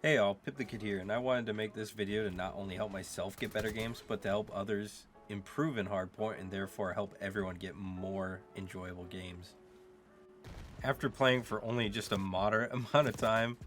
Hey all, Pipp the Kid here, and I wanted to make this video to not only help myself get better games, but to help others improve in Hardpoint and therefore help everyone get more enjoyable games. After playing for only just a moderate amount of time,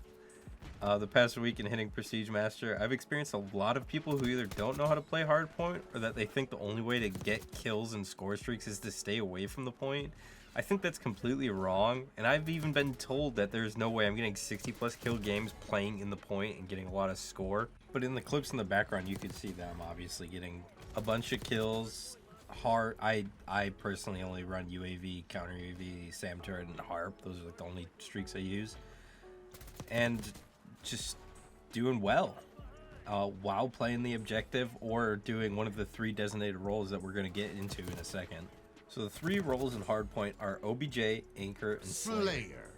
the past week and hitting Prestige Master, I've experienced a lot of people who either don't know how to play Hardpoint or that they think the only way to get kills and score streaks is to stay away from the point. I think that's completely wrong, and I've even been told that there's no way I'm getting 60 plus kill games playing in the point and getting a lot of score. But in the clips in the background, you can see that I'm obviously getting a bunch of kills. I personally only run UAV, counter UAV, SAM turret, and harp. Those are like the only streaks I use. And just doing well while playing the objective or doing one of the 3 designated roles that we're going to get into in a second. So the 3 roles in Hardpoint are OBJ, Anchor, and Slayer.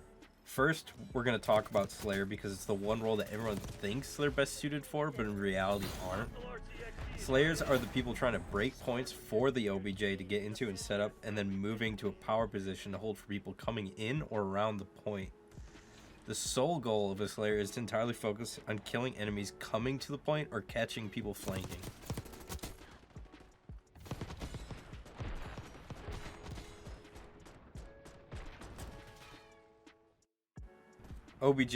First, we're going to talk about Slayer because it's the one role that everyone thinks they're best suited for, but in reality aren't. Slayers are the people trying to break points for the OBJ to get into and set up, and then moving to a power position to hold for people coming in or around the point. The sole goal of a Slayer is to entirely focus on killing enemies coming to the point or catching people flanking. OBJ,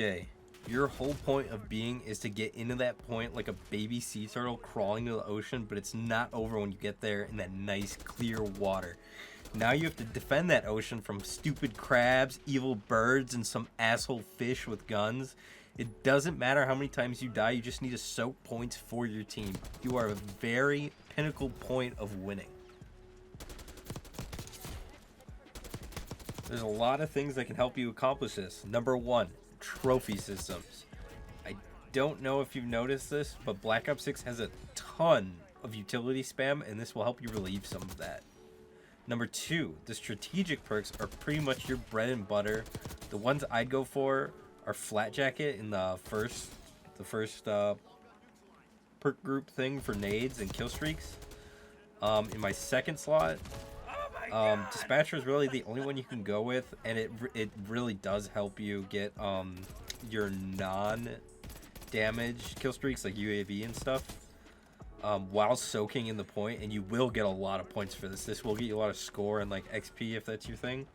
your whole point of being is to get into that point like a baby sea turtle crawling to the ocean, but it's not over when you get there in that nice clear water. Now you have to defend that ocean from stupid crabs, evil birds, and some asshole fish with guns. It doesn't matter how many times you die, you just need to soak points for your team. You are a very pinnacle point of winning. There's a lot of things that can help you accomplish this. Number 1, trophy systems. I don't know if you've noticed this, but Black Ops 6 has a ton of utility spam, and this will help you relieve some of that. Number 2, the strategic perks are pretty much your bread and butter. The ones I'd go for are Flat Jacket in the first perk group thing for nades and kill streaks. In my second slot, Dispatcher is really the only one you can go with, and it really does help you get your non-damage kill streaks like UAV and stuff while soaking in the point, and you will get a lot of points for this. This will get you a lot of score and like XP if that's your thing.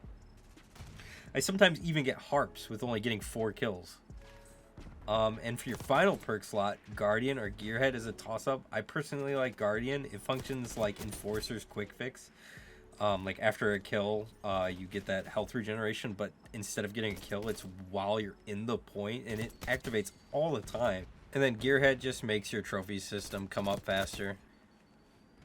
I sometimes even get harps with only getting 4 kills. And for your final perk slot, Guardian or Gearhead is a toss-up. I personally like Guardian. It functions like Enforcer's quick fix. Like after a kill, you get that health regeneration, but instead of getting a kill, it's while you're in the point, and it activates all the time. And then Gearhead just makes your trophy system come up faster.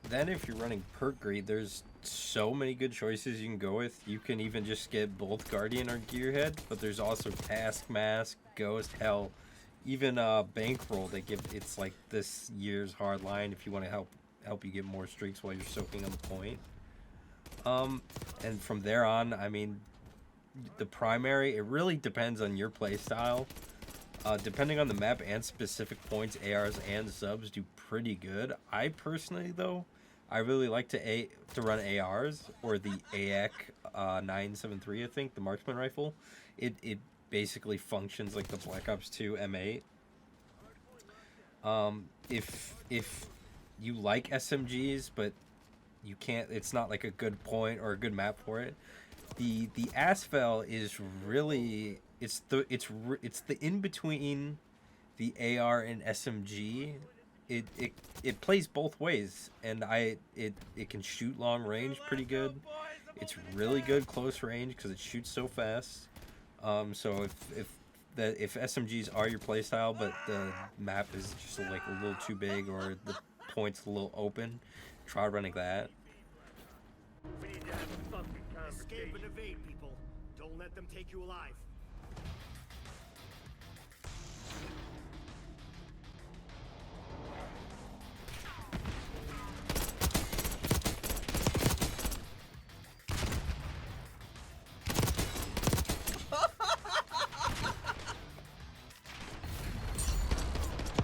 Then if you're running perk greed, there's so many good choices you can go with. You can even just get both Guardian or Gearhead, but there's also Task Mask, Ghost, Hell, even Bankroll that give it's like this year's hardline if you want to help you get more streaks while you're soaking on the point. And from there on, I mean, the primary, it really depends on your playstyle. Depending on the map and specific points, ARs and subs do pretty good. I personally, though, I really like to run ARs or the AEC 973, I think, the marksman rifle. It basically functions like the Black Ops 2 M8. If you like SMGs, but you can't, it's not like a good point or a good map for it, the Asphalt is really, it's the in between the AR and SMG. It plays both ways, and it can shoot long range pretty good. It's really good close range because it shoots so fast. So if SMGs are your playstyle, but the map is just like a little too big or the point's a little open, try running that. Escape and evade, people. Don't let them take you alive.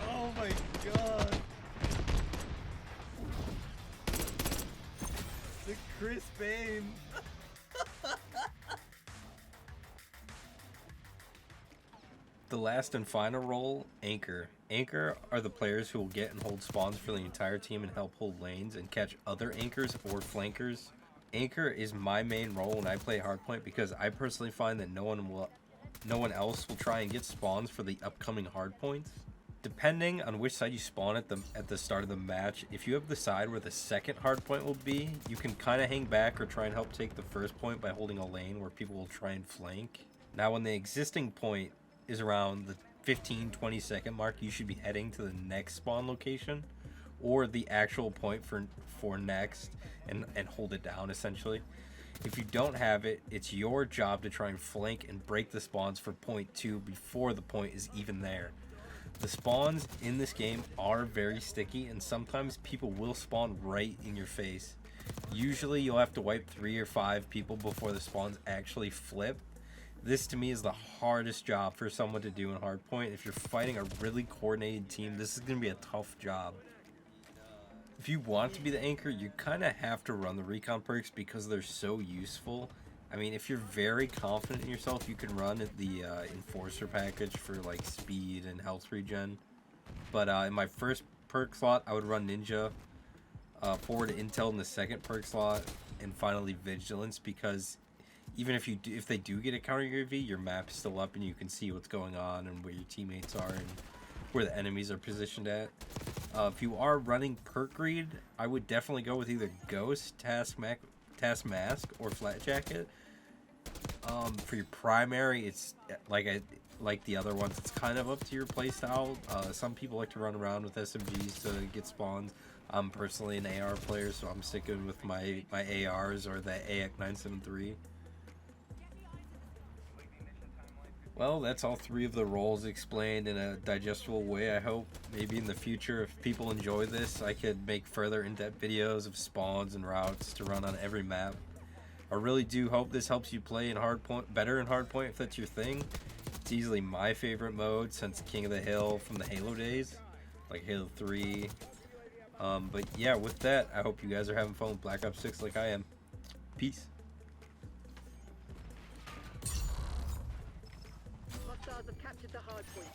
Oh my god. The Chris Bane. the last and final role, Anchor. Anchor are the players who will get and hold spawns for the entire team and help hold lanes and catch other anchors or flankers. Anchor is my main role when I play Hardpoint because I personally find that no one else will try and get spawns for the upcoming Hardpoints. Depending on which side you spawn at the start of the match, if you have the side where the second Hardpoint will be, you can kind of hang back or try and help take the first point by holding a lane where people will try and flank. Now when the existing point is around the 15-20 second mark, you should be heading to the next spawn location or the actual point for next and hold it down essentially. If you don't have it, it's your job to try and flank and break the spawns for point 2 before the point is even there. The spawns in this game are very sticky and sometimes people will spawn right in your face. Usually you'll have to wipe 3 or 5 people before the spawns actually flip. This to me is the hardest job for someone to do in Hardpoint. If you're fighting a really coordinated team, this is going to be a tough job. If you want to be the anchor, you kind of have to run the recon perks because they're so useful. I mean, if you're very confident in yourself, you can run the Enforcer package for like speed and health regen. But in my first perk slot, I would run Ninja, forward Intel in the second perk slot, and finally Vigilance because even if they do get a counter UAV, your map is still up and you can see what's going on and where your teammates are and where the enemies are positioned at. If you are running perk read, I would definitely go with either Ghost, Task Mask, or Flat Jacket. For your primary, it's like the other ones. It's kind of up to your playstyle. Some people like to run around with SMGs to get spawns. I'm personally an AR player, so I'm sticking with my ARs or the AX-973. Well, that's all 3 of the roles explained in a digestible way, I hope. Maybe in the future, if people enjoy this, I could make further in-depth videos of spawns and routes to run on every map. I really do hope this helps you play in Hardpoint better in Hardpoint if that's your thing. It's easily my favorite mode since King of the Hill from the Halo days, like Halo 3. But yeah, with that, I hope you guys are having fun with Black Ops 6 like I am. Peace. Hostiles have captured the hard point.